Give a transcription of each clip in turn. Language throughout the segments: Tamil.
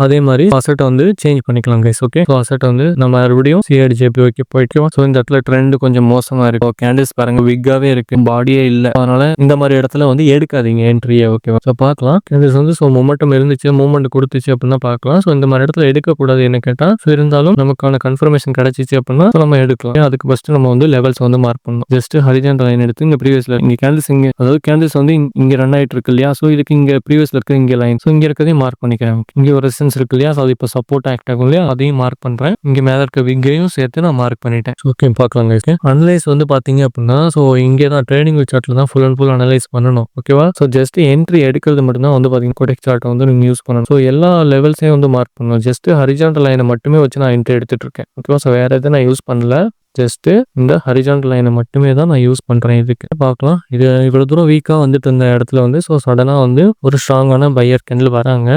அதே மாதிரி அசெட்டை வந்து சேஞ்ச் பண்ணிக்கலாம் கைஸ். ஓகே, ஸோ அசெட்டை வந்து நம்ம மறுபடியும் சிஆர்ஜேபி ஓகே போயிட்டு ஸோ இந்த இடத்துல ட்ரெண்ட் கொஞ்சம் மோசமா இருக்கு. கேண்டில்ஸ் பாருங்க விக்காவே இருக்கு, பாடியே இல்லை. அதனால இந்த மாதிரி இடத்துல வந்து எடுக்காதீங்க என்ட்ரியை. ஓகேவா, ஸோ பார்க்கலாம் கேண்டில்ஸ் வந்து ஸோ மொமெண்டம் இருந்துச்சு, மூவ்மெண்ட் கொடுத்துச்சு அப்படின்னா பார்க்கலாம். ஸோ இந்த மாதிரி இடத்துல எடுக்கக்கூடாது என்ன கேட்டால். ஸோ இருந்தாலும் நமக்கான கன்ஃபர்மேஷன் கிடைச்சிச்சு அப்படின்னா நம்ம எடுக்கலாம். அதுக்கு ஃபர்ஸ்ட் நம்ம வந்து லெவல்ஸ் வந்து மார்க் பண்ணணும். ஜஸ்ட் ஹரிஜான்டல் லைன் எடுத்து இந்த ப்ரீவியஸ்ல இங்க கேண்டில்ஸ் இங்க, அதாவது கேண்டில்ஸ் வந்து இங்க ரன் ஆயிட்டு இருக்கு இல்லையா. ஸோ இதுக்கு இங்க ப்ரீவியஸ்ல இருக்க இங்க லைன், ஸோ இங்க இருக்கிறதையும் மார்க் பண்ணிக்கிறேன். இங்க ஒரு ரெசிஸ்டன்ஸ் இருக்கு இல்லையா, ஸோ அது இப்போ சப்போர்ட் ஆக்ட் ஆகும் இல்லையா, அதையும் மார்க் பண்றேன். இங்க மேல இருக்க விக்கையும் சேர்த்து நான் மார்க் பண்ணிட்டேன். ஓகே, பார்க்கலாம் கைஸ். அனலைஸ் வந்து பாத்தீங்க அப்படின்னா ஸோ இங்கே தான் ட்ரேடிங் சார்ட்ல தான் ஃபுல் அண்ட் ஃபுல் அனலைஸ் பண்ணணும். ஓகேவா, ஸோ ஜஸ்ட் என்ட்ரி எடுக்கிறது மட்டும் தான் வந்து பாத்தீங்கன்னா Qoutex சார்ட்டை வந்து நீங்க யூஸ் பண்ணணும். ஸோ எல்லா லெவல்ஸையும் வந்து மார்க் பண்ணணும். ஜஸ்ட் ஹரிஜான்டல் லைனை மட்டுமே வச்சு நான் என்ட்ரி எடுத்துட்டு இருக்கேன். ஓகேவா, ஸோ வேற எதுவும் நான் யூஸ் பண்ணல. ஜஸ்ட் இந்த ஹரிஜான்டல் லைனை மட்டுமே தான் நான் யூஸ் பண்றேன். இதுக்கு பார்க்கலாம். இது இவ்வளவு தூரம் வீக்கா வந்துட்டு இருந்த இடத்துல வந்து ஸோ சடனா வந்து ஒரு ஸ்ட்ராங்கான பையர் கேண்டில் வராங்க.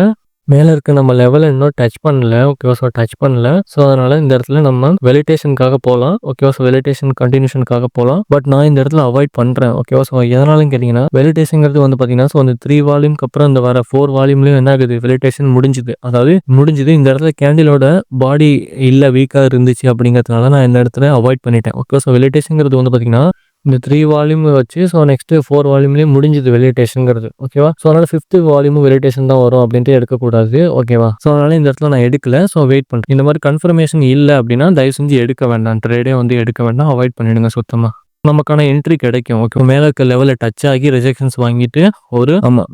மேலே இருக்க நம்ம லெவலை இன்னும் டச் பண்ணல. ஓகேவா, ஸோ டச் பண்ணல. ஸோ அதனால இந்த இடத்துல நம்ம வெலிடேஷனுக்காக போகலாம். ஓகேவா, ஸோ வெலிடேஷன் கண்டினியூஷனுக்காக போகலாம். பட் நான் இந்த இடத்துல அவாய்ட் பண்றேன். ஓகேவா, ஸோ எதனாலும் கேட்டீங்கன்னா வெலிடேஷன்ங்கிறது வந்து பார்த்தீங்கன்னா ஸோ அந்த 3 வால்யூம்க்கு அப்புறம் இந்த வர 4 வால்யூம்லையும் என்ன ஆகுது, வெலிடேஷன் முடிஞ்சுது. அதாவது முடிஞ்சுது. இந்த இடத்துல கேண்டிலோட பாடி இல்லை வீக்காக இருந்துச்சு அப்படிங்கிறதுனால நான் இந்த இடத்துல அவாய்ட் பண்ணிட்டேன். ஓகேவா, ஸோ வெலிடேஷன்ங்கிறது வந்து பார்த்தீங்கன்னா இந்த 3 வால்யூம் வச்சு ஸோ நெக்ஸ்ட் 4 வால்யூம்லேயும் முடிஞ்சது வெலிடேஷன்ங்கிறது. ஓகேவா, ஸோ அதனால 5th வால்யூம் வெலிடேஷன் தான் வரும் அப்படின்ட்டு எடுக்கக்கூடாது. ஓகேவா, ஸோ அதனால இந்த இடத்துல நான் எடுக்கல. ஸோ வெயிட் பண்ணுறேன். இந்த மாதிரி கன்ஃபர்மேஷன் இல்லை அப்படின்னா தயவு செஞ்சு எடுக்க வேண்டாம். ட்ரேடே வந்து எடுக்க வேண்டாம், அவாய்ட் பண்ணிடுங்க சுத்தமாக. நமக்கான என்ட்ரி கிடைக்கும். ஓகே, மேலே இருக்க லெவலில் டச் ஆகி ரிஜெக்ஷன்ஸ் வாங்கிட்டு ஒரு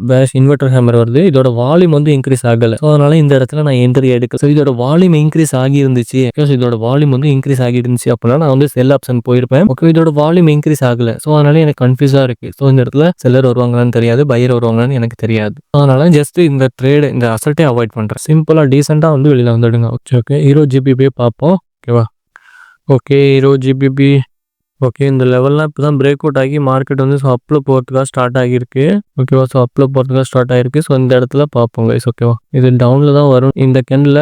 பேஷ் இன்வெர்டர் ஹேமர் வருது. இதோட வால்யூம் வந்து இன்க்ரீஸ் ஆகலை. ஸோ அதனால இந்த இடத்துல நான் என்ட்ரி எடுக்க. ஸோ இதோட வால்யூம் இன்க்ரீஸ் ஆகி இருந்துச்சு. இதோட வால்யூம் வந்து இன்க்ரீஸ் ஆகி இருந்துச்சு அப்படின்னா நான் வந்து செல் ஆப்ஷன் போயிருப்பேன். ஓகே, இதோட வால்யூம் இன்க்ரீஸ் ஆகல. ஸோ அதனால எனக்கு கன்ஃபியூஸா இருக்கு. ஸோ இந்த இடத்துல செல்லர் வருவாங்களான்னு தெரியாது, பையர் வருவாங்களான்னு எனக்கு தெரியாது. அதனால ஜஸ்ட் இந்த ட்ரேட் இந்த அசல்ட்டே அவாய்ட் பண்றேன். சிம்பிளா டீசெண்டா வந்து வெளியில வந்துடுங்க. ஓகே, ஹீரோ ஜிபிபி பார்ப்போம். ஓகேவா, ஓகே ஹீரோ ஜிபிபி. ஓகே, இந்த லெவல்லாம் இப்போ தான் பிரேக் அவுட் ஆகி மார்க்கெட் வந்து ஸோ அப்பில் போகிறதுக்காக ஸ்டார்ட் ஆகியிருக்கு. ஓகேவா, ஸோ அப்பில் போகிறதுக்காக ஸ்டார்ட் ஆகிருக்கு. ஸோ இந்த இடத்துல பார்ப்போம் கைஸ். ஓகேவா, இது டவுனில் தான் வரும். இந்த கேண்டில்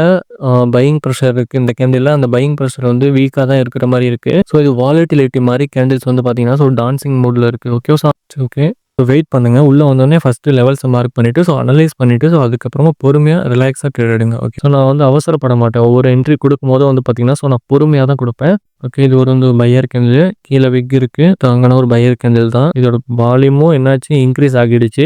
பையிங் ப்ரெஷர் இருக்குது. இந்த கேண்டில் அந்த பையிங் ப்ரெஷர் வந்து வீக்காக தான் இருக்கிற மாதிரி இருக்குது. ஸோ இது வாலட்டிலிட்டி மாதிரி கேண்டில்ஸ் வந்து பார்த்தீங்கன்னா ஸோ டான்சிங் மூடில் இருக்குது. Okay, so okay so wait பண்ணுங்க. உள்ளே வந்தோடனே ஃபஸ்ட்டு லெவல்ஸை மார்க் பண்ணிவிட்டு ஸோ அனலைஸ் பண்ணிவிட்டு ஸோ அதுக்கப்புறமா பொறுமையாக ரிலாக்ஸாக ட்ரேட் எடுங்க. ஓகே, ஸோ நான் வந்து அவசரப்பட மாட்டேன். ஒவ்வொரு என்ட்ரி கொடுக்கும் போது வந்து பார்த்தீங்கன்னா ஸோ நான் பொறுமையாக தான் கொடுப்பேன். ஓகே, இது ஒரு வந்து பையர் கேண்டில், கீழே விக் இருக்கு, அங்கே ஒரு பையர் கேண்டில் தான். இதோட வால்யூமும் என்னாச்சு இன்க்ரீஸ் ஆகிடுச்சு.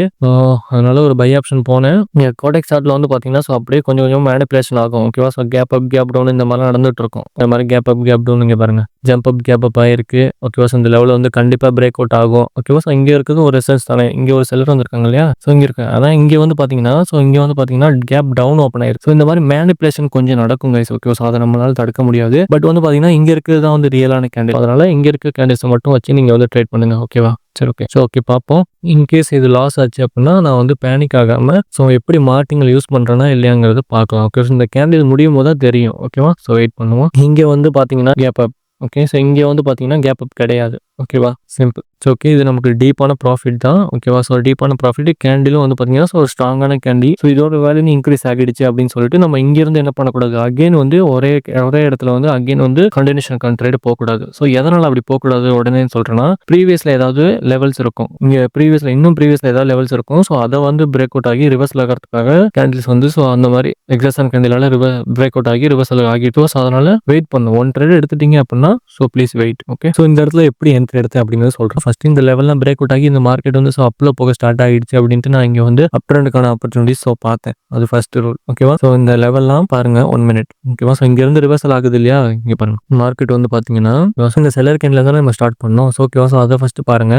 அதனால ஒரு பை ஆப்ஷன் போனேன். Qoutex சார்ட்ல வந்து பார்த்தீங்கன்னா ஸோ அப்படியே கொஞ்சம் கொஞ்சம் மேனிபுலேஷன் ஆகும். ஓகேவா, so gap up gap down இந்த மாதிரிலாம் நடந்துட்டு இருக்கும். இந்த மாதிரி கேப் அப் கேப் டவுன் இங்கே பாருங்க, ஜம்ப் அப் கேப் அப் ஆயிருக்கு. ஓகேவா, ஸோ இந்த லெவலில் வந்து கண்டிப்பாக பிரேக் அவுட் ஆகும். ஓகேவா, ஸோ இங்கே இருக்கிறது ஒரு ரெசல்ட்ஸ் தானே. இங்கே ஒரு செல்லர் வந்திருக்காங்க இல்லையா, ஸோ இங்கே இருக்கு. அதான் இங்கே வந்து பார்த்தீங்கன்னா ஸோ இங்கே வந்து பார்த்தீங்கன்னா கேப் டவுன் ஓப்பன் ஆயிருக்கு. ஸோ இந்த மாதிரி மேனிபுலேஷன் கொஞ்சம் நடக்கும் கைஸ். ஓகேவா, ஸோ அதை நம்மளால தடுக்க முடியாது. பட் வந்து பார்த்தீங்கன்னா இங்கே இருக்கிறது தான் வந்து ரியலான கேண்டில். அதனால இங்க இருக்க கேண்டில்ஸை மட்டும் வச்சு நீங்க வந்து ட்ரேட் பண்ணுங்க. ஓகேவா, சரி ஓகே. ஸோ ஓகே பார்ப்போம். இன்கேஸ் இது லாஸ் ஆச்சு அப்படின்னா நான் வந்து பேனிக் ஆகாமல் ஸோ எப்படி மார்க்கிங்கில் யூஸ் பண்ணுறேன்னா இல்லையாங்கிறது பார்க்கலாம். ஓகே, ஸோ இந்த கேண்டில் முடியும் போது தான் தெரியும். ஓகேவா, ஸோ வெயிட் பண்ணுவோம். இங்கே வந்து பார்த்தீங்கன்னா கேப் அப். ஓகே, ஸோ இங்கே வந்து பார்த்தீங்கன்னா கேப் அப் கிடையாது. ஓகேவா, சிம்பிள். ஸோ ஓகே, இது நமக்கு டீப்பான ப்ராஃபிட் தான். ஓகேவா, ஸோ டீப்பான ப்ராஃபிட். கேண்டிலும் வந்து பார்த்தீங்கன்னா ஸோ ஒரு ஸ்ட்ராங்கான கேண்டி. ஸோ இதோட வேல்யூ இன்க்ரீஸ் ஆகிடுச்சு அப்படின்னு சொல்லிட்டு நம்ம இங்கேருந்து என்ன பண்ணக்கூடாது, அகெயின் வந்து ஒரே இடத்துல வந்து அகெயின் வந்து கண்டினியூஷன் ட்ரேட் போகக்கூடாது. ஸோ எதனால் அப்படி போகக்கூடாது உடனே சொல்கிறேன்னா, ப்ரீவியஸில் ஏதாவது லெவல்ஸ் இருக்கும். இங்கே ப்ரீவியஸில் ஏதாவது லெவல்ஸ் இருக்கும். ஸோ அதை வந்து பிரேக் அவுட் ஆகி ரிவர்ஸில் ஆகிறதுக்காக கேண்டில்ஸ் வந்து ஸோ அந்த மாதிரி எக்ஸாக்ஷன் கேண்டிலால பிரேக் அவுட் ஆகி ரிவர்ஸில் ஆகிட்டு ஸோ அதனால வெயிட் பண்ணும். ஒன் ட்ரேட் எடுத்துட்டீங்க அப்படின்னா so please wait. Okay, so இந்த இடத்துல எப்படி என்ட்ரி எடுத்தேன் அப்படிங்கிறது சொல்கிறேன். ஃபர்ஸ்ட் இந்த லெவல்லாம் பிரேக் அவுட் ஆகி இந்த மார்க்கெட் வந்து ஸோ அப்பில் போக ஸ்டார்ட் ஆகிடுச்சு அப்படின்ட்டு நான் இங்கே வந்து அப் ட்ரெண்டுக்கான ஆப்பர்ச்சுனிட்டிஸ் ஸோ பார்த்தேன். அது ஃபர்ஸ்ட் ரூல். ஓகேவா, ஸோ இந்த லெவல்லாம் பாருங்க 1 மினிட். ஓகேவா, ஸோ இங்கேருந்து ரிவர்சல் ஆகுது இல்லையா, இங்கே பாருங்க மார்க்கெட் வந்து பார்த்தீங்கன்னா இந்த செல்லர் கேண்டில் தானே நம்ம ஸ்டார்ட் பண்ணோம். ஸோ ஓகேவா, ஸோ அதை ஃபர்ஸ்ட் பாருங்க.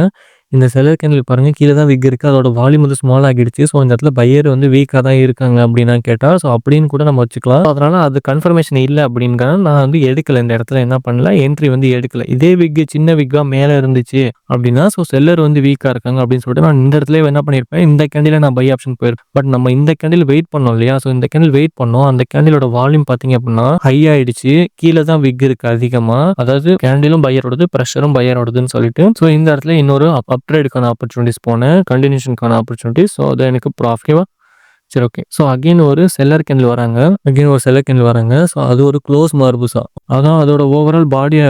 இந்த செல்லர் கேண்டில் பாருங்க, கீழே தான் விக் இருக்கு. அதோட வால்யூம் வந்து ஸ்மால் ஆகிடுச்சு. ஸோ இந்த இடத்துல பையர் வந்து வீக்காக தான் இருக்காங்க அப்படின்னா கேட்டால் ஸோ அப்படின்னு கூட நம்ம வச்சுக்கலாம். அதனால அது கன்ஃபர்மேஷன் இல்லை அப்படிங்கிற நான் வந்து எடுக்கல. இந்த இடத்துல என்ன பண்ணல, என்ட்ரி வந்து எடுக்கல. இதே விக் சின்ன விக்கா மேலே இருந்துச்சு அப்படின்னா ஸோ செல்லர் வந்து வீக்காக இருக்காங்க அப்படின்னு சொல்லிட்டு நான் இந்த இடத்துல என்ன பண்ணியிருப்பேன், இந்த கேண்டில் நான் பை ஆப்ஷன் போயிருப்பேன். பட் நம்ம இந்த கேண்டில் வெயிட் பண்ணோம் இல்லையா, ஸோ இந்த கேண்டில் வெயிட் பண்ணோம். அந்த கேண்டிலோட வால்யூம் பார்த்தீங்க அப்படின்னா ஹை ஆயிடுச்சு. கீழே தான் விக் இருக்கு அதிகமாக. அதாவது கேண்டிலும் பையரோடது, ப்ரெஷரும் பையரோடதுன்னு சொல்லிட்டு ஸோ இந்த இடத்துல இன்னொரு அப்ட்ரேடுக்கான ஆப்பர்ச்சுனிட்டிஸ் போனேன், கண்டினியூஷனுக்கான ஆப்பர்ச்சுனிட்டிஸ். ஸோ அது எனக்கு ப்ராஃபிட். சரி ஓகே. ஸோ அகைன் ஒரு செல்லர் கேண்டில் வராங்க. ஸோ அது ஒரு க்ளோஸ் மார்புசா. அதான் அதோட ஓவரால் பாடிய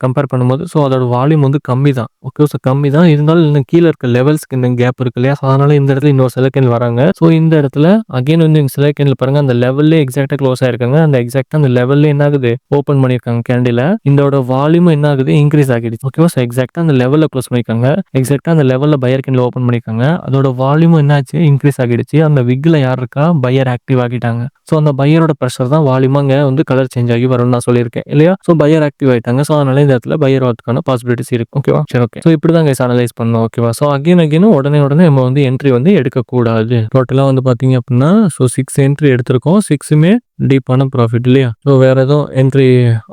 கம்பேர் பண்ணும்போது ஸோ அதோட வால்யூம் வந்து கம்மி தான். ஓகே. ஸோ கம்மி தான். இருந்தாலும் இன்னும் கீழ இருக்க லெவல்ஸ்க்கு இந்த கேப் இருக்கு இல்லையா? ஸோ அதனால இந்த இடத்துல இன்னொரு செல்லர் கேண்டில் வராங்க. ஸோ இந்த இடத்துல அகைன் வந்து இந்த செல்லர் கேண்டில் பாருங்க அந்த லெவல்லே எக்ஸாக்ட்டா க்ளோஸ் ஆயிருக்காங்க. அந்த எக்ஸாக்ட்டா அந்த லெவல்லே என்ன ஆகுது? ஓப்பன் பண்ணியிருக்காங்க கேண்டில. இதோட வால்யூம் என்ன ஆகுது? இன்கிரீஸ் ஆகிடுச்சு. ஓகேவா? ஸோ எக்ஸாக்ட்டா அந்த லெவல்ல க்ளோஸ் பண்ணியிருக்காங்க. எக்ஸாக்ட்டா அந்த லெவல்ல பையர் கேண்டில் ஓப்பன் பண்ணியிருக்காங்க. அதோட வால்யூமும் என்னாச்சு? இன்கிரீஸ் ஆகிடுச்சு. அந்த விக்ல யார் இருக்கா? பையர் ஆக்டிவ் ஆகிட்டாங்க. ஸோ அந்த பையரோட பிரஷர் தான் வால்யூமா அங்க வந்து கலர் சேஞ்ச் ஆகி வரும்னு நான் சொல்லியிருக்கேன் இல்லையா? ஸோ பையர் ஆக்டிவ் ஆயிட்டாங்க. ஸோ அதனால இந்த இடத்துல பையர் வரதுக்கான பாசிபிலிட்டிஸ் இருக்கு. ஓகேவா? சரி ஓகே. ஸோ இப்படிதான் கைஸ் அனலைஸ் பண்ணணும். ஓகேவா? ஸோ அகைன் உடனே நம்ம வந்து என்ட்ரி வந்து எடுக்கக்கூடாது. டோட்டலா வந்து பார்த்தீங்க அப்படின்னா ஸோ 6 என்ட்ரி எடுத்திருக்கோம். 6மே டீப்பான ப்ராஃபிட் இல்லையா? ஸோ வேற எதுவும் என்ட்ரி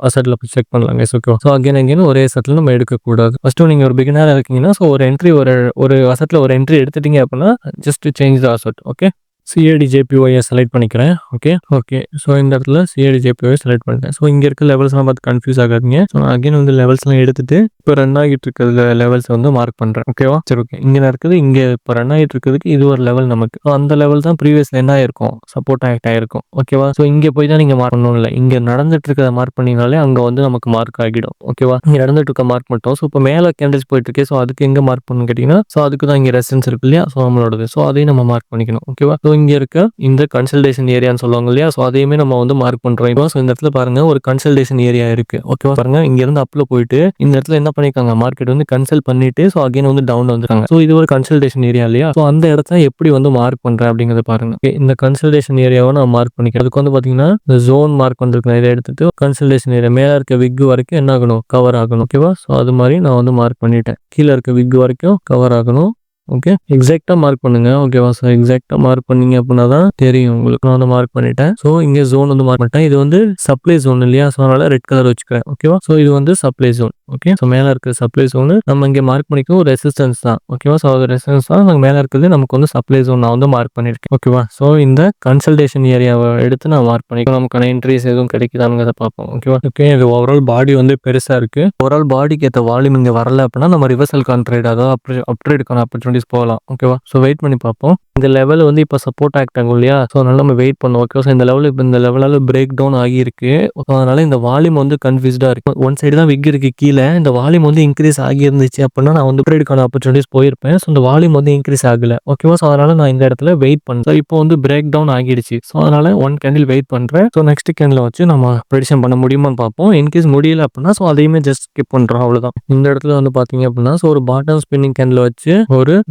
அசெட்ல போய் செக் பண்ணலாம் கைஸ். ஓகேவா? ஸோ அகைன் ஒரே அசெட்ல நம்ம எடுக்கக்கூடாது. ஃபர்ஸ்ட் நீங்க ஒரு பிகினரா இருக்கீங்கன்னா ஸோ ஒரு என்ட்ரி ஒரு அசெட்ல ஒரு என்ட்ரி எடுத்துட்டீங்க அப்படின்னா just change the asset. Okay. CAD ஜேபிஒயை செலக்ட் பண்ணிக்கிறேன். ஓகே. ஸோ இந்த இடத்துல சிஏடி ஜேபிஒயை செலக்ட் பண்ணிட்டேன். ஸோ இங்கே இருக்க லெவல்ஸ்லாம் பார்த்து கன்ஃபியூஸ் ஆகாதீங்க. ஸோ நான் அகைன் வந்து லெவல்ஸ்லாம் எடுத்துட்டு இப்போ ரன் ஆகிட்டு இருக்கிற லெவல்ஸ் வந்து மார்க் பண்ணுறேன். ஓகேவா? சரி ஓகே. இங்கே இருக்குது இங்கே இப்போ ரன் ஆகிட்டு இருக்கிறதுக்கு இது ஒரு லெவல் நமக்கு. ஸோ அந்த லெவல் தான் ப்ரீவியஸ்ல என்ன ஆயிருக்கும்? சப்போர்ட் ஆக்ட் ஆயிருக்கும். ஓகேவா? ஸோ இங்கே போய் தான் நீங்கள் மார்க் பண்ணணும் இல்லை. இங்கே நடந்துட்டு இருக்கிறத மார்க் பண்ணினாலே அங்கே வந்து நமக்கு மார்க் ஆகிடும். ஓகேவா? இங்கே நடந்துட்டு இருக்க மார்க் மட்டும். ஸோ இப்போ மேலே கேண்டில்ஸ் போயிட்டு இருக்கு. ஸோ அதுக்கு எங்கே மார்க் பண்ணணும்னு கேட்டிங்கன்னா ஸோ அதுக்கு தான் இங்கே ரெசிஸ்டன்ஸ் இருக்கு இல்லையா? ஸோ நம்மளோடது. ஸோ அதையும் நம்ம மார்க் பண்ணிக்கணும். ஓகேவா? ஸோ இங்கே இருக்க இந்த கன்சல்டேஷன் ஏரியான்னு சொல்லுவாங்க இல்லையா? ஸோ அதையுமே நம்ம வந்து மார்க் பண்றோம். இப்போ ஸோ இந்த இடத்துல பாருங்க ஒரு கன்சல்டேஷன் ஏரியா இருக்கு. ஓகேவா? பாருங்க இங்க இருந்து அப்ல போயிட்டு இந்த இடத்துல என்ன பண்ணிருக்காங்க? மார்க்கெட் வந்து கன்சல்ட் பண்ணிட்டு ஸோ அகைன் வந்து டவுன் வந்துருக்காங்க. ஸோ இது ஒரு கன்சல்டேஷன் ஏரியா இல்லையா? ஸோ அந்த இடத்த எப்படி வந்து மார்க் பண்றேன் அப்படிங்கறத பாருங்க. Okay, இந்த கன்சல்டேஷன் ஏரியாவை நான் மார்க் பண்ணிக்கிறேன். அதுக்கு வந்து பாத்தீங்கன்னா இந்த ஜோன் மார்க் பண்ணிருக்கேன். இதை எடுத்துட்டு கன்சல்டேஷன் ஏரியா மேல இருக்க விக் வரைக்கும் என்ன ஆகணும்? கவர் ஆகணும். ஓகேவா? ஸோ அது மாதிரி நான் வந்து மார்க் பண்ணிட்டேன். கீழே இருக்க விக் வரைக்கும் கவர் ஆகணும். ஓகே. எக்ஸாக்ட்டா மார்க் பண்ணுங்க. ஓகேவா? ஸோ எக்ஸாக்ட்டா மார்க் பண்ணீங்க அப்படின்னா தான் தெரியும் உங்களுக்கு. நான் வந்து மார்க் பண்ணிட்டேன். ஸோ இங்கே ஜோன் வந்து மார்க் பண்ணிட்டேன். இது வந்து சப்ளை ஜோன் இல்லையா? ஸோ அதனால ரெட் கலர் வச்சுக்கிறேன். ஓகேவா? ஸோ இது வந்து சப்ளை ஜோன். ஓகே. ஸோ மேலே இருக்கிற சப்ளை ஜோனு நம்ம இங்கே மார்க் பண்ணிக்கவும் ரெசிஸ்டன்ஸ் தான். ஓகேவா? ஸோ அது ரெசிஸ்டன்ஸ் தான். நாங்கள் மேலே இருக்கிறது நமக்கு வந்து சப்ளை ஜோன் நான் வந்து மார்க் பண்ணியிருக்கேன். ஓகேவா? ஸோ இந்த கன்சல்டேஷன் ஏரியாவை எடுத்து நான் மார்க் பண்ணிக்கிறேன். நமக்கான என்ட்ரிஸ் எதுவும் கிடைக்குதானுங்கிறத பார்ப்போம். ஓகேவா? ஓகே. இது ஓவரால் பாடி வந்து பெருசாக இருக்கு. ஓவரால் பாடிக்கு ஏற்ற வால்யூம் இங்கே வரல அப்படின்னா நம்ம ரிவர்சல் கான்ட்ரேட் அதாவது அப்ட்ரேடுக்கான ஆப்பர்ச்சுனிட்டிஸ் போகலாம். ஓகேவா? ஸோ வெயிட் பண்ணி பார்ப்போம். இந்த லெவல் வந்து இப்போ சப்போர்ட் ஆக்ட் ஆகும் இல்லையா? ஸோ அதனால நம்ம வெயிட் பண்ணுவோம். ஓகே. ஸோ இந்த லெவல் இப்போ இந்த லெவலால் பிரேக் டவுன் ஆகியிருக்கு. அதனால இந்த வால்யூம் வந்து கன்ஃபியூஸ்டாக இருக்கு. ஒன் சைடு தான் விக் இருக்கு கீழே. இந்த வால்யூம் வந்து இன்க்ரீஸ் ஆகி இருந்துச்சு அப்படின்னா நான் வந்து ட்ரேடுக்கான ஆப்பர்ச்சுனிட்டிஸ் போயிருப்பேன். ஸோ இந்த வால்யூம் வந்து இன்க்ரீஸ் ஆகல. ஓகேவா? ஸோ அதனால நான் இந்த இடத்துல வெயிட் பண்ணுறேன். இப்போ வந்து பிரேக் டவுன் ஆகிடுச்சு. ஸோ அதனால ஒன் கேண்டில் வெயிட் பண்ணுறேன். ஸோ நெக்ஸ்ட் கேண்டில் வச்சு நம்ம ப்ரெடிக்ஷன் பண்ண முடியுமான்னு பார்ப்போம். இன்கேஸ் முடியல அப்படின்னா ஸோ அதையுமே ஜஸ்ட் ஸ்கிப் பண்ணுறோம். அவ்வளோதான். இந்த இடத்துல வந்து பார்த்தீங்க அப்படின்னா ஸோ ஒரு பாட்டம் ஸ்பின்னிங் கேண்டில் வச்சு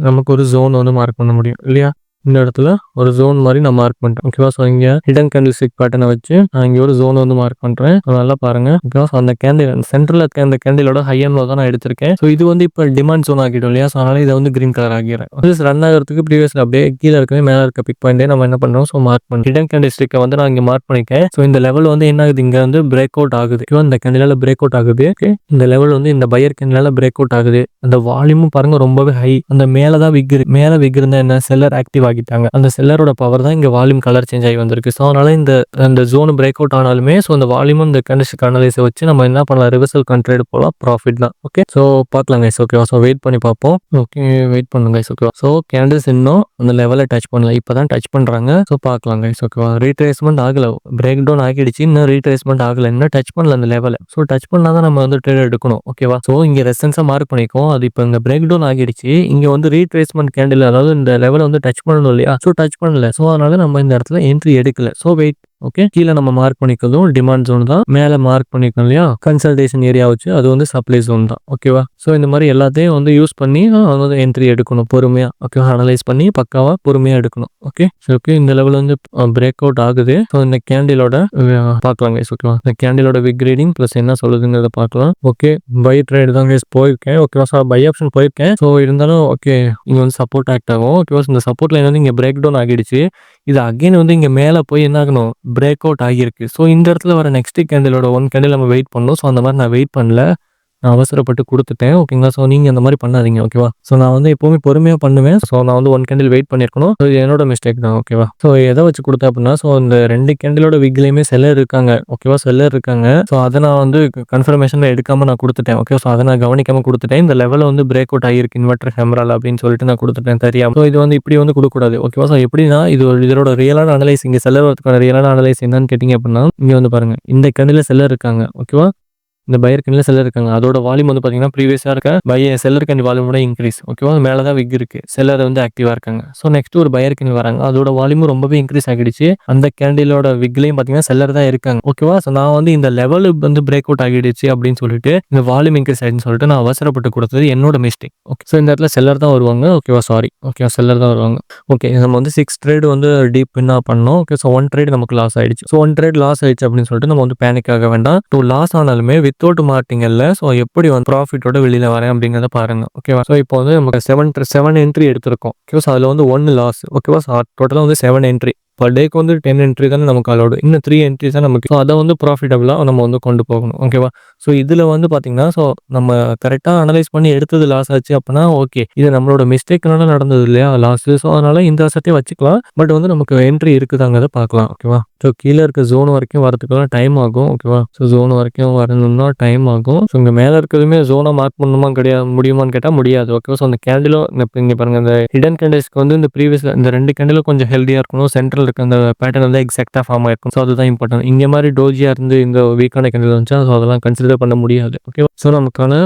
நமக்கு ஒரு ஜோன் வந்து மார்க் பண்ண முடியும் இல்லையா? இந்த இடத்துல ஒரு ஜோன் மாதிரி நான் மார்க் பண்ணிட்டேன். ஓகேவா? ஸோ இங்கே ஹிடன் கேண்டில் ஸ்டிக் பேட்டர்னை வச்சு நான் இங்கே ஒரு ஜோன் வந்து மார்க் பண்ணுறேன். நல்லா பாருங்க. ஓகேவா? ஸோ அந்த கேண்டில் சென்டரில் இருக்க அந்த கேண்டிலோட ஹை அண்ட் லோ தான் நான் எடுத்திருக்கேன். ஸோ இது வந்து இப்போ டிமாண்ட் ஜோன் ஆகிடும் இல்லையா? ஸோ அதனால இதை வந்து கிரீன் கலர் ஆகிறேன். ரன் ஆகிறதுக்கு ப்ரீவியஸ்ல அப்படியே கீழே இருக்கவே மேலே இருக்க பிக் பாயிண்டே நம்ம என்ன பண்ணுறோம்? ஸோ மார்க் பண்ணி ஹிடன் கேண்டில் ஸ்டிக்கை வந்து நான் இங்கே மார்க் பண்ணிக்கேன். ஸோ இந்த லெவல் வந்து என்ன ஆகுது? இங்கே வந்து பிரேக் அவுட் ஆகுது. ஓகேவா? இந்த கேண்டிலால பிரேக் அவுட் ஆகுது. ஓகே. இந்த லெவல் வந்து இந்த பையர் கேண்டிலால பிரேக் அவுட் ஆகுது. அந்த வால்யூமும் பாருங்க ரொம்பவே ஹை. அந்த மேலே தான் மேலே விக் இருந்தா என்ன செல்லர் ஆக்டிவ் ஆகிட்டாங்க. அந்த செல்லரோட பவர் தான் இங்க வால்யூம் கலர் சேஞ்ச் ஆகி வந்திருக்கு. ஸோ அதனால இந்த ஜோன் பிரேக் அவுட் ஆனாலுமே ஸோ இந்த வால்யூமும் இந்த கேண்டில்ஸ்டிக் அனலைஸை வச்சு நம்ம என்ன பண்ணலாம்? ரிவர்சல் கண்ட்ரேட் போகலாம். ப்ராஃபிட் தான். ஓகே. ஸோ பார்க்கலாம் கைஸ். ஓகேவா? ஸோ வெயிட் பண்ணி பார்ப்போம். ஓகே. வெயிட் பண்ணுங்க கைஸ். ஓகேவா? ஸோ கேண்டில்ஸ் இன்னும் அந்த லெவலை டச் பண்ணல. இப்போ தான் டச் பண்ணுறாங்க. ஸோ பார்க்கலாம் கைஸ். ஓகேவா? ரீட்ரேஸ்மெண்ட் ஆகல. பிரேக் டவுன் ஆகிடுச்சு. இன்னும் ரீட்ரேஸ்மெண்ட் ஆகல. இன்னும் டச் பண்ணல அந்த லெவலை. ஸோ டச் பண்ணால் தான் நம்ம வந்து ட்ரேட் எடுக்கணும். ஓகேவா? ஸோ இங்கே ரெசிஸ்டன்ஸாக மார்க் பண்ணிக்கோம். அது இப்போ இங்கே பிரேக் டவுன் ஆகிடுச்சு. இங்கே வந்து ரீட்ரேஸ்மெண்ட் கேண்டில் அதாவது இந்த லெவலை வந்து டச் பண்ணணும் இல்லையா? ஸோ டச் பண்ணல. ஸோ அதனால நம்ம இந்த இடத்துல என்ட்ரி எடுக்கல. So wait. ஓகே. கீழே நம்ம மார்க் பண்ணிக்கிறதும் டிமாண்ட் ஜோன் தான். மேலே மார்க் பண்ணிக்கணும் இல்லையா? கன்சல்டேஷன் ஏரியா வச்சு அது வந்து சப்ளை ஜோன் தான். ஓகேவா? ஸோ இந்த மாதிரி எல்லாத்தையும் வந்து யூஸ் பண்ணி வந்து என்ட்ரி எடுக்கணும் பொறுமையா. ஓகேவா? அனலைஸ் பண்ணி பக்காவா பொறுமையா எடுக்கணும். ஓகே. ஓகே. இந்த லெவல் வந்து பிரேக் அவுட் ஆகுது. ஸோ இந்த கேண்டிலோட பார்க்கலாம் கைஸ். ஓகேவா? இந்த கேண்டிலோட விக் ரீடிங் ப்ளஸ் என்ன சொல்லுதுங்கிறத பார்க்கலாம். ஓகே. பை ட்ரேட் தான் கைஸ் போயிருக்கேன். ஓகேவா? ஸோ பை ஆப்ஷன் போயிருக்கேன். ஸோ இருந்தாலும் ஓகே இங்கே வந்து சப்போர்ட் ஆக்ட் ஆகும். ஓகேவா? இந்த சப்போர்ட் லைன் வந்து இங்கே பிரேக் டவுன் ஆகிடுச்சு. இது அகைன் வந்து இங்கே மேலே போய் என்ன ஆகணும்? பிரேக் அவுட் ஆகியிருக்கு. ஸோ இந்த இடத்துல வர நெக்ஸ்ட் கேண்டிலோட ஒன் கேண்டில் நம்ம வெயிட் பண்ணணும். ஸோ அந்த மாதிரி நான் வெயிட் பண்ணல. நான் அவசரப்பட்டு குடுத்துட்டேன். ஓகேங்களா. ஸோ நீங்க அந்த மாரி பண்ணாதீங்க. ஓகேவா. ஸோ நான் வந்து எப்பவுமே பொறுமையா பண்ணுவேன். ஸோ நான் வந்து 1 கேண்டில் வெயிட் பண்ணியிருக்கணும். ஸோ இது என்னோட மிஸ்டேக் தான். ஓகேவா. ஸோ எத வச்சு குடுத்தேன் அப்டின்னா, ஸோ இந்த 2 கேண்டிலோட விக்லயுமே செல்லர் இருக்காங்க. ஓகேவா. செல்லர் இருக்காங்க. ஸோ அத நான் வந்து கன்ஃபர்மேஷன்ல எடுக்காம நான் குடுத்துட்டேன். ஓகே. ஸோ அத நான் கவனிக்காம குடுத்துட்டேன். இந்த லெவல்ல வந்து பிரேக் அவுட் ஆகியிருக்கு இன்வெர்டர் ஹேமரால அப்டின்னு சொல்லிட்டு நான் குடுத்துட்டேன் தெரியாம. ஸோ இது வந்து இப்டி வந்து குடுக்கக்கூடாது. ஓகேவா. ஸோ எப்டின்னா இது இதோட ரியலான அனலைஸ் இங்க செல்லர் வரதுக்கான ரியலான அனலைஸ் என்னன்னு கேட்டீங்க அப்டின்னா, இங்க வந்து பாருங்க. இந்த கேண்டில்ல செல்லர் இருக்காங்க. ஓகேவா. இந்த பையர் கேண்டில்ல செல்லர் இருக்காங்க. அதோட வால்யூம் வந்து பார்த்தீங்கன்னா, ப்ரீவியஸா இருக்க செல்லர் கேண்டில் வால்யூமோட இன்கிரீஸ். ஓகேவா. மேல தான் விக் இருக்கு. செல்லர் வந்து ஆக்டிவா இருக்காங்க. ஸோ நெக்ஸ்ட் ஒரு பையர் கேண்டில் வராங்க. அதோட வால்யூமும் ரொம்பவே இன்கிரீஸ் ஆகிடுச்சு. அந்த கேண்டிலோட விக்லயும் பார்த்தீங்கன்னா, செல்லர் தான் இருக்காங்க. ஓகேவா. ஸோ நான் வந்து இந்த லெவல் வந்து பிரேக் அவுட் ஆகிடுச்சு அப்படின்னு சொல்லிட்டு, இந்த வால்யூம் இன்கிரீஸ் ஆயிடுச்சுன்னு சொல்லிட்டு நான் அவசரப்பட்டு குடுத்தது என்னோட மிஸ்டேக். ஓகே. ஸோ இந்த இடத்துல செல்லர் தான் வருவாங்க. ஓகேவா. சாரி. ஓகேவா. செல்லர் தான் வருவாங்க. ஓகே. நம்ம வந்து 6 ட்ரேட் வந்து டீப் வின்னா பண்ணோம். ஓகே. ஸோ 1 ட்ரேட் நமக்கு லாஸ் ஆயிடுச்சு. ஸோ 1 ட்ரேட் லாஸ் ஆயிடுச்சு அப்படின்னு சொல்லிட்டு நம்ம வந்து பேனிக் ஆக வேண்டாம். லாஸ் ஆனாலுமே வித்தவுட் மார்டிங்கல்ல ஸோ எப்படி வந்து ப்ராஃபிட்டோட வெளியில வரேன் அப்படிங்கிறத பாருங்க. ஓகேவா. ஸோ இப்போ வந்து நமக்கு 7 என்ட்ரி எடுத்திருக்கோம். ஓகேவா. ஸோ அதுல வந்து 1 லாஸ். ஓகேவா. ஸோ டோட்டலா வந்து 7 என்ட்ரி. பர் டேக்கு வந்து 10 என்ட்ரி தானே நமக்கு அலோடு. இன்னும் 3 என்ட்ரிஸ் தான் நமக்கு. ஸோ அத வந்து ப்ராஃபிட்டபிளா நம்ம வந்து கொண்டு போகணும். ஓகேவா. ஸோ இதுல வந்து பார்த்தீங்கன்னா, ஸோ நம்ம கரெக்ட்டா அனலைஸ் பண்ணி எடுத்தது லாஸ் ஆச்சு அப்பன்னா ஓகே. இது நம்மளோட மிஸ்டேக்னால நடந்தது இல்லையா லாஸு. ஸோ அதனால இந்த அசெட்டையும் வச்சுக்கலாம். பட் வந்து நமக்கு என்ட்ரி இருக்குதாங்கிறத பார்க்கலாம். ஓகேவா. ஸோ கீழ இருக்க ஜோன் வரைக்கும் வரதுக்குலாம் டைம் ஆகும். ஓகேவா. ஸோ ஜோன் வரைக்கும் வரணும்னா டைம் ஆகும். ஸோ இங்க மேல இருக்கிறதுமே ஜோனா மார்க் பண்ணணுமா முடியுமான்னு கேட்டா முடியாது. ஓகேவா. ஸோ அந்த கேண்டிலும் இங்க பாருங்க இந்த ஹிடன் கேண்டில்ஸ்க்கு வந்து இந்த ப்ரீவியஸ்ல இந்த 2 கேண்டிலும் கொஞ்சம் ஹெல்தியா இருக்கணும். சென்ட்ரல் இருக்க அந்த பேட்டர்ன் வந்து எக்ஸாக்ட்டா ஃபார்ம் ஆயிருக்கும். ஸோ அதுதான் இம்பார்ட்டன்ட். இங்க மாரி டோஜியா இருந்து இந்த வீக்கான கேண்டில் வந்துச்சா ஸோ அதெல்லாம் கன்சிடர் பண்ண முடியாது. ஓகேவா. ஸோ நமக்கான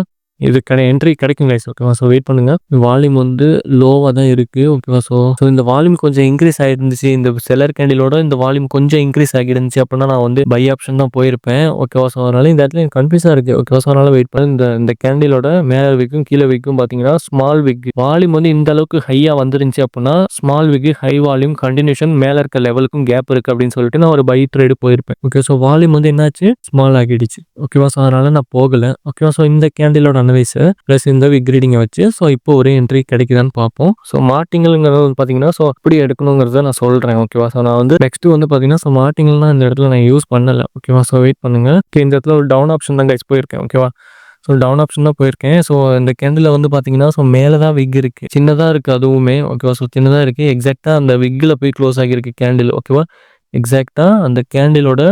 இதுக்கான என்ட்ரி கிடைக்கும் கைஸ். ஓகேவா. ஸோ வெயிட் பண்ணுங்க. வால்யூம் வந்து லோவா தான் இருக்கு. ஓகேவா. ஸோ இந்த வால்யூம் கொஞ்சம் இன்கிரீஸ் ஆயிருந்துச்சு. இந்த செல்லர் கேண்டிலோட இந்த வால்யூம் கொஞ்சம் இன்கிரீஸ் ஆகிருந்துச்சு அப்படின்னா நான் வந்து பை ஆப்ஷன் தான் போயிருப்பேன். ஓகேவா. ஸோ அதனால இந்த இடத்துல எனக்கு கன்ஃப்யூஸா இருக்கு. ஓகேவா. ஸோ அதனால வெயிட் பண்ணு. இந்த கேண்டிலோட மேல விக்கும் கீழ விக்கும் பார்த்தீங்கன்னா ஸ்மால் விக் வால்யூம் வந்து இந்த அளவுக்கு ஹையா வந்துருந்துச்சு அப்படின்னா ஸ்மால் விக் ஹை வால்யூம் கண்டினியூஷன் மேல இருக்க லெவலுக்கும் கேப் இருக்கு அப்படின்னு சொல்லிட்டு நான் ஒரு பை ட்ரேடு போயிருப்பேன். ஓகே. ஸோ வால்யூம் வந்து என்னாச்சு ஸ்மால் ஆகிடுச்சு. ஓகேவா. ஸோ அதனால நான் போகல. ஓகேவா. ஸோ இந்த கேண்டிலோட அனலைஸ் பிளஸ் இந்த விக் ரீடிங்கை வச்சு ஸோ இப்போ ஒரு என்ட்ரி கிடைக்குதான்னு பார்ப்போம். ஸோ மார்டிங்கல்ங்கிறது வந்து பார்த்தீங்கன்னா ஸோ எப்படி எடுக்கணுங்கிறத நான் சொல்றேன். ஓகேவா. ஸோ நான் வந்து நெக்ஸ்ட் வந்து பார்த்தீங்கன்னா ஸோ மார்டிங்கல்லாம் இந்த இடத்துல நான் யூஸ் பண்ணல. ஓகேவா. ஸோ வெயிட் பண்ணுங்க. இந்த இடத்துல ஒரு டவுன் ஆப்ஷன் தான் கைஸ் போயிருக்கேன். ஓகேவா. ஸோ டவுன் ஆப்ஷன் தான் போயிருக்கேன். ஸோ இந்த கேண்டில் வந்து பார்த்தீங்கன்னா ஸோ மேலே தான் விக் இருக்கு. சின்னதா இருக்கு அதுவுமே. ஓகேவா. ஸோ சின்னதா இருக்கு. எக்ஸாக்ட்டா அந்த விக்ல போய் க்ளோஸ் ஆகியிருக்கு கேண்டில். ஓகேவா. எக்ஸாக்ட்டா அந்த கேண்டிலோட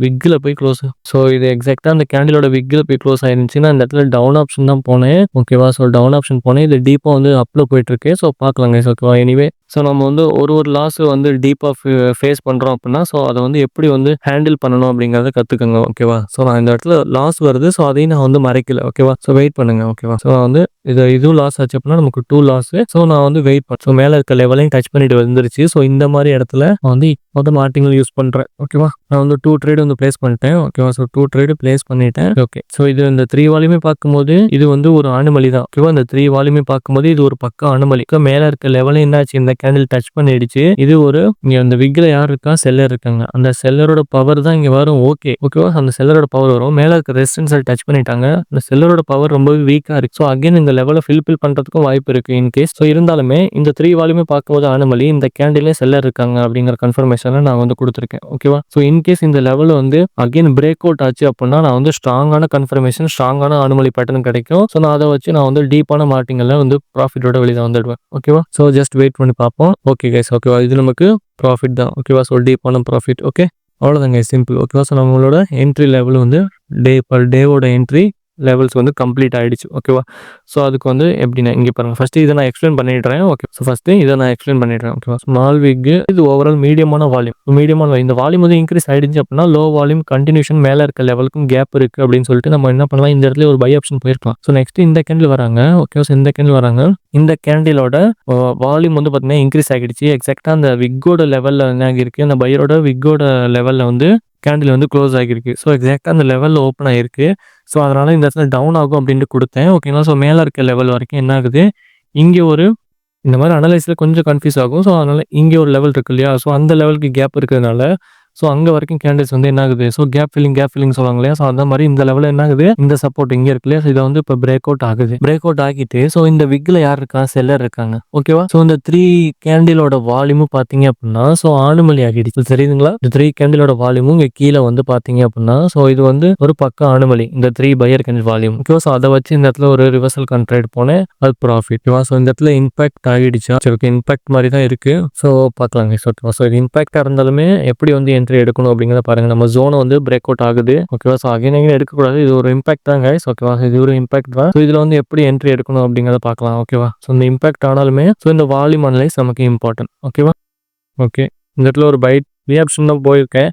விக்ல போய் க்ளோஸ். ஸோ இது எக்ஸாக்ட்டா அந்த கேண்டிலோட விக்ல போய் க்ளோஸ் ஆயிருந்துச்சுன்னா இந்த இடத்துல டவுன் ஆப்ஷன் தான் போனேன். ஓகேவா. ஸோ டவுன் ஆப்ஷன் போனேன். இது டீப்பா வந்து அப்ல போயிட்டு இருக்கு. ஸோ பார்க்கலாம் கைஸ். ஓகேவா. எனிவே ஸோ நம்ம வந்து ஒரு லாஸ் வந்து டீப்பா ஃபேஸ் பண்றோம் அப்படின்னா ஸோ அதை வந்து எப்படி வந்து ஹேண்டில் பண்ணணும் அப்படிங்கிறத கத்துக்கங்க. ஓகேவா. ஸோ நான் இந்த இடத்துல லாஸ் வருது. ஸோ அதையும் நான் வந்து மறைக்கல. ஓகேவா. ஸோ வெயிட் பண்ணுங்க. ஓகேவா. ஸோ நான் வந்து இதுவும் லாஸ் ஆச்சு அப்படின்னா நமக்கு 2 லாஸ். ஸோ நான் வந்து வெயிட் பண்ணேன். ஸோ மேல இருக்க லெவலையும் டச் பண்ணிட்டு வந்துருச்சு. ஸோ இந்த மாதிரி இடத்துல நான் வந்து இப்போ வந்து மார்டிங்கல் யூஸ் பண்றேன். ஓகேவா. நான் வந்து 2 ட்ரேட் வந்து பிளேஸ் பண்ணிட்டேன். ஓகேவா. ஸோ 2 ட்ரேட் பிளேஸ் பண்ணிட்டேன். ஓகே. ஸோ இது இந்த 3 வால்யூமே பார்க்கும்போது இது வந்து ஒரு அனாமலி தான். ஓகேவா. இந்த 3 வால்யூமே பார்க்கும்போது இது ஒரு பக்கா அனாமலி. மேல இருக்க லெவல் என்னாச்சு இந்த கேண்டில் டச் பண்ணிடுச்சு. இது ஒரு இங்க அந்த விக்ல யார் இருக்கா செல்லர் இருக்காங்க. அந்த செல்லரோட பவர் தான் இங்க வரும். ஓகேவா. அந்த செல்லரோட பவர் வரும். மேல இருக்க ரெசிஸ்டன்ஸ் டச் பண்ணிட்டாங்க. அந்த செல்லரோட பவர் ரொம்பவே வீக்கா இருக்கு. ஸோ அகைன் இந்த லெவலை ஃபில் பண்றதுக்கும் வாய்ப்பு இருக்கு இன்கேஸ். ஸோ இருந்தாலுமே இந்த 3 வால்யூமே பார்க்கும்போது அனாமலி இந்த கேண்டிலே செல்லர் இருக்காங்க அப்படிங்கிற கன்ஃபர்மேஷனை நான் வந்து கொடுத்துருக்கேன். ஓகேவா. ஸோ இன்கேஸ் இந்த லெவல் வந்து அகைன் பிரேக் அவுட் ஆச்சு அப்படின்னா நான் வந்து ஸ்ட்ராங்கான கன்ஃபர்மேஷன் ஸ்ட்ராங்கான அனாமலி பேட்டர்ன் கிடைக்கும். ஸோ நான் அதை வச்சு நான் வந்து டீப்பான மார்டிங்கல்ல வந்து ப்ராஃபிட்டோட வெளியில வந்துடுவேன். ஓகேவா. ஸோ ஜஸ்ட் வெயிட் பண்ணி பார்ப்போம். Okay guys. ஓகேவா. இது நமக்கு ப்ராஃபிட் தான். ஓகேவா. ஸோ டீப்பான ப்ராஃபிட். ஓகே. அவ்வளோதாங்க சிம்பிள். ஓகேவா. ஸோ நம்மளோட என்ட்ரி லெவல் வந்து பர் டேவோட என்ட்ரி லெவல்ஸ் வந்து கம்ப்ளீட் ஆயிடுச்சு. ஓகேவா. ஸோ அதுக்கு வந்து எப்படின்னா இங்கே பாருங்க ஃபர்ஸ்ட் இதை நான் எக்ஸ்பிளைன் பண்ணிடுறேன். ஓகே. ஸோ ஃபர்ஸ்ட் இதை நான் எக்ஸ்பிளைன் பண்ணிடுறேன். ஓகேவா. ஸ்மால் விக் இது ஓவரால் மீடியமான வால்யூம். இந்த வால்யூம் வந்து இன்க்ரீஸ் ஆயிடுச்சு அப்படின்னா லோ வால்யூம் கண்டினியூஷன் மேல இருக்க லெவலுக்கும் கேப் இருக்கு அப்படின்னு சொல்லிட்டு நம்ம என்ன பண்ணலாம் இந்த இடத்துல ஒரு பை ஆப்ஷன் போயிருக்கலாம். ஸோ நெக்ஸ்ட் இந்த கேண்டில் வராங்க. ஓகே. ஸோ இந்த கேண்டில் வராங்க. இந்த கேண்டிலோட வால்யூம் வந்து பார்த்தீங்கன்னா இன்க்ரீஸ் ஆகிடுச்சு. எக்ஸாக்டா அந்த விக்கோட லெவல்ல என்ன ஆகிருக்கு அந்த பையரோட விக்கோட லெவல்ல வந்து கேண்டில் வந்து க்ளோஸ் ஆகிருக்கு. ஸோ எக்ஸாக்டா அந்த லெவல்ல ஓப்பன் ஆயிருக்கு. ஸோ அதனால இந்த இடத்துல டவுன் ஆகும் அப்படின்ட்டு கொடுத்தேன். ஓகேங்களா. ஸோ மேல இருக்க லெவல் வரைக்கும் என்ன ஆகுது இங்கே ஒரு இந்த மாதிரி அனலைஸ்ல கொஞ்சம் கன்ஃபியூஸ் ஆகும். ஸோ அதனால இங்கே ஒரு லெவல் இருக்கு இல்லையா. ஸோ அந்த லெவலுக்கு கேப் இருக்கிறதுனால ஸோ அங்க வரைக்கும் கேண்டில்ஸ் வந்து என்ன ஆகுது, ஸோ கேப் ஃபில்லிங் சொல்லுவாங்க இல்லையா, ஸோ அந்த மாதிரி இந்த லெவலில் என்ன ஆகுது, இந்த சப்போர்ட் இங்க இருக்கு இல்லையா, ஸோ இதை வந்து இப்போ பிரேக் அவுட் ஆகுது. பிரேக் அவுட் ஆகிட்டு ஸோ இந்த விக்ல யார் இருக்கா, செல்லர் இருக்காங்க. ஓகேவா, ஸோ இந்த 3 கேண்டிலோட வால்யூமும் பார்த்தீங்க அப்படின்னா ஸோ ஆனுமலி ஆகிடுச்சு. தெரியுதுங்களா, இந்த 3 கேண்டிலோட வால்யூமும் இங்க கீழே வந்து பார்த்தீங்க அப்படின்னா ஸோ இது வந்து ஒரு பக்கம் ஆனுமலி, இந்த 3 பையர் கேண்டில் வால்யூம். ஓகேவா, ஸோ அதை வச்சு இந்த இடத்துல ஒரு ரிவர்சல் கான்ட்ராக்ட் போனேன், அது ப்ராஃபிட். ஓகேவா, ஸோ இந்த இடத்துல இம்பாக்ட் ஆகிடுச்சா, சரி ஓகே, இம்பாக்ட் மாதிரி தான் இருக்கு. ஸோ பார்க்கலாங்க. ஓகேவா, ஸோ இது இம்பாக்டாக இருந்தாலுமே எப்படி வந்து என்ட்ரி எடுக்கணும் அப்படிங்கிறத பாருங்க. நம்ம ஜோனை வந்து பிரேக் அவுட் ஆகுது. ஓகேவா, ஸோ அகைன் எடுக்கக்கூடாது, இது ஒரு இம்பாக்ட் தான் கைஸ். ஓகேவா, இது ஒரு இம்பாக்ட் தான். ஸோ இதில் வந்து எப்படி என்ட்ரி எடுக்கணும் அப்படிங்கிறத பார்க்கலாம். ஓகேவா, ஸோ இந்த இம்பாக்ட் ஆனாலுமே ஸோ இந்த வால்யூம் அனலைஸ் நமக்கு இம்பார்ட்டன்ட். ஓகேவா, ஓகே, இந்த இடத்துல ஒரு பை ஆப்ஷன் தான் போயிருக்கேன்.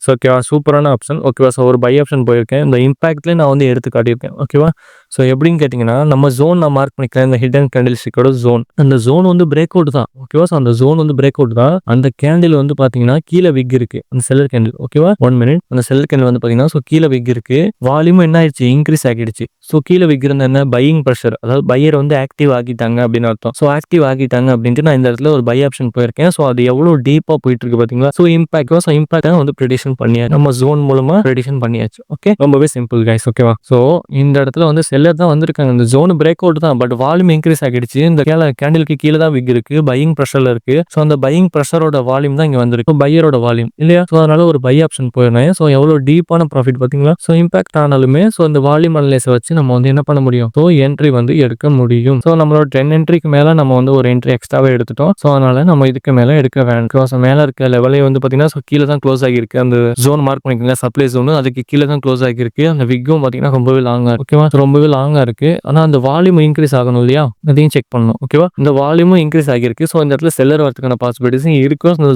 ஸோ ஓகேவா, சூப்பரான ஆப்ஷன். ஓகேவா, ஸோ ஒரு பை ஆப்ஷன் போயிருக்கேன். இந்த இம்பாக்ட்லேயே நான் வந்து எடுத்து காட்டியிருக்கேன். ஓகேவா, ஸோ எப்படின்னு கேட்டிங்கன்னா நம்ம ஜோன் நான் மார்க் பண்ணிக்கிறேன், இந்த ஹிடன் கேண்டில் ஸ்டிக்கோட ஜோன். அந்த ஜோன் வந்து பிரேக் அவுட் தான். ஓகேவா, ஸோ அந்த ஜோன் வந்து பிரேக் அவுட் தான். அந்த கேண்டில் வந்து பார்த்தீங்கன்னா கீழே விக் இருக்கு, அந்த செல்லர் கேண்டில். ஓகேவா, 1 மினிட். அந்த செல்லர் கேண்டில் வந்து பார்த்தீங்கன்னா ஸோ கீழே விக் இருக்கு, வால்யூம் என்ன ஆயிடுச்சு, இன்க்ரீஸ் ஆகிடுச்சு. ஸோ கீழே விக் இருந்த என்ன, பையிங் ப்ரெஷர், அதாவது பையர் வந்து ஆக்டிவ் ஆகிட்டாங்க அப்படின்னு அர்த்தம். ஸோ ஆக்டிவ் ஆகிட்டாங்க அப்படின்ட்டு நான் இந்த இடத்துல ஒரு பை ஆப்ஷன் போயிருக்கேன். ஸோ அது எவ்வளோ டீப்பாக போயிட்டு இருக்கு பார்த்தீங்களா. ஸோ இம்பாக்ட் வந்து ப்ரெடிக்ஷன் பண்ணியாச்சு, நம்ம ஜோன் மூலமா ப்ரெடிக்ஷன் பண்ணியாச்சு. ஓகே, ரொம்பவே சிம்பிள் கைஸ். ஓகேவா, ஸோ இந்த இடத்துல வந்து செல்லர் தான் வந்திருக்காங்க, இந்த ஜோன் பிரேக் அவுட் தான், பட் வால்யூம் இன்க்ரீஸ் ஆகிடுச்சு. இந்த கேண்டிலுக்கு கீழே தான் விக் இருக்கு, பையிங் ப்ரெஷர்ல இருக்கு. ஸோ அந்த பையிங் ப்ரெஷரோட வால்யூம் தான் இங்க வந்திருக்கு, பையரோட வால்யூம் இல்லையா. ஸோ அதனால ஒரு பை ஆப்ஷன் போயிருந்தேன். ஸோ எவ்வளோ டீப்பான ப்ராஃபிட் பார்த்தீங்களா. ஸோ இம்பாக்ட் ஆனாலுமே ஸோ இந்த வால்யூம் அனலைஸ் வச்சு நம்ம வந்து என்ன பண்ண முடியும், ஸோ என்ட்ரி வந்து எடுக்க முடியும். ஸோ நம்மளோட 10 என்ட்ரிக்கு மேல நம்ம வந்து ஒரு என்ட்ரி எக்ஸ்ட்ராவே எடுத்துட்டோம். ஸோ அதனால நம்ம இதுக்கு மேல எடுக்க வேண்டாம். ஸோ மேல இருக்க லெவலே வந்து பார்த்தீங்கன்னா ஸோ கீழே தான் க்ளோஸ் ஆகிருக்கு, அந்த ஜோன் மார்க் பண்ணிக்கோங்க, சப்ளை ஜோன் அதுக்கு கீழே தான் க்ளோஸ் ஆகிருக்கு. அந்த விக்கும் பார்த்தீங்கன்னா ரொம்பவே லாங்கா இருக்கு. ஓகேவா, ரொம்பவே லாங்கா இருக்கு. ஆனால் அந்த வால்யூம் இன்க்ரீஸ் ஆகணும் இல்லையா, அதையும் செக் பண்ணணும். ஓகேவா, இந்த வால்யூமும் இன்க்ரீஸ் ஆகிருக்கு. ஸோ இந்த இடத்துல செல்லர் வரதுக்கான பாசிபிலிட்டிஸ் இருக்கும். இந்த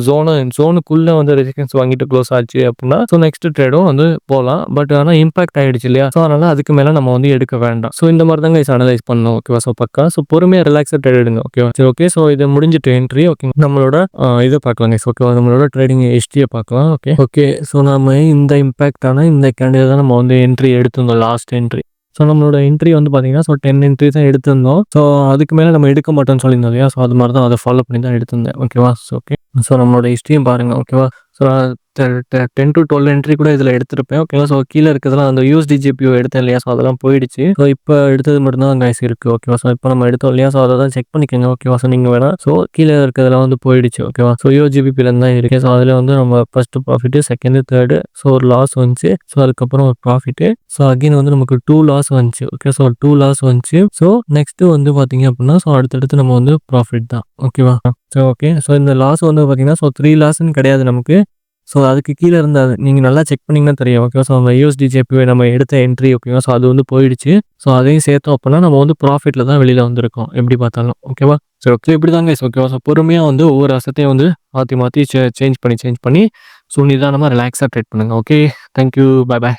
ஜோனுக்குள்ள வந்து ரெசிஸ்டன்ஸ் வாங்கிட்டு க்ளோஸ் ஆச்சு அப்படின்னா ஸோ நெக்ஸ்ட் ட்ரேடும் வந்து போகலாம். பட் ஆனால் இம்பாக்ட் ஆயிடுச்சு இல்லையா, ஸோ அதனால அதுக்கு மேல நம்ம வந்து எடுக்க வேண்டாம். ஸோ இந்த மாதிரி தாங்க அனலைஸ் பண்ணணும். ஓகேவா, ஸோ பக்கா ஸோ பொறுமையா ரிலாக்ஸா ட்ரேட் எடுங்க. ஓகேவா, சரி ஓகே, ஸோ இது முடிஞ்சிட்டு என்ட்ரி. ஓகே, நம்மளோட இதை பார்க்கலாம் கைஸ். ஓகேவா, நம்மளோட ட்ரேடிங் ஹிஸ்டரியை பார்க்கலாம். ஓகே, ஸோ நம்ம இந்த இம்பாக்டான இந்த கேண்டில் தான் நம்ம வந்து என்ட்ரி எடுத்திருந்தோம், லாஸ்ட் என்ட்ரி. ஸோ நம்மளோட என்ட்ரி வந்து பார்த்தீங்கன்னா ஸோ 10 என்ட்ரி தான் எடுத்திருந்தோம். ஸோ அதுக்கு மேலே நம்ம எடுக்க மாட்டோம்னு சொல்லியிருந்தோம் இல்லையா, ஸோ அது மாதிரி தான் அதை ஃபாலோ பண்ணி தான் எடுத்திருந்தேன். ஓகேவா, ஸோ நம்மளோட ஹிஸ்ட்ரியும் பாருங்க. ஓகேவா, ஸோ 10 to 12 என்ட்ரி கூட இதில் எடுத்திருப்பேன். ஓகேவா, ஸோ கீழே இருக்கிறதுலாம் அந்த யூஎஸ்டி ஜிபியூ எடுத்தேன் இல்லையா, ஸோ அதெல்லாம் போயிடுச்சு. ஸோ இப்போ எடுத்தது மட்டும்தான் கைஸ் இருக்குது. ஓகேவா, ஸோ இப்போ நம்ம எடுத்தோம் இல்லையா, ஸோ அதை தான் செக் பண்ணிக்கோங்க. ஓகேவா, ஸோ நீங்கள் வேணா ஸோ கீழே இருக்கிறதுலாம் வந்து போயிடுச்சு. ஓகேவா, ஸோ யூஎஸ்ஜிபிபிலேருந்து தான் இருக்குது. ஸோ அதில் வந்து நம்ம first profit, second, third, so ஒரு லாஸ் வந்துச்சு. ஸோ அதுக்கப்புறம் ஒரு ப்ராஃபிட்டு. ஸோ அகைன் வந்து நமக்கு 2 லாஸ் வந்துச்சு. ஓகே, ஸோ 2 லாஸ் வந்துச்சு. ஸோ நெக்ஸ்ட்டு வந்து பார்த்தீங்க அப்படின்னா ஸோ அடுத்தடுத்து நம்ம வந்து ப்ராஃபிட் தான். ஓகேவா, ஸோ ஓகே, ஸோ இந்த லாஸ் வந்து பார்த்தீங்கன்னா ஸோ 3 லாஸ்ன்னு கிடையாது நமக்கு. ஸோ அதுக்கு கீழே இருந்தால் நீங்கள் நல்லா செக் பண்ணிங்கன்னா தெரியும். ஓகேவா, ஸோ அந்த யூஎஸ்டி ஜேபி நம்ம எடுத்த என்ட்ரி. ஓகேவா, ஸோ அது வந்து போயிடுச்சு. ஸோ அதையும் சேர்த்தோம் அப்படின்னா நம்ம வந்து ப்ராஃபிட்டில் தான் வெளியில் வந்திருக்கோம் எப்படி பார்த்தாலும். ஓகேவா, சரி ஓகே, இப்படி தாங்க கைஸ். ஓகேவா, ஸோ பொறுமையாக வந்து ஒவ்வொரு அசத்தையும் வந்து மாற்றி சேஞ்ச் பண்ணி ஸோ நிதானமாக ரிலாக்ஸாக ட்ரேட் பண்ணுங்கள். Okay, thank you, bye bye.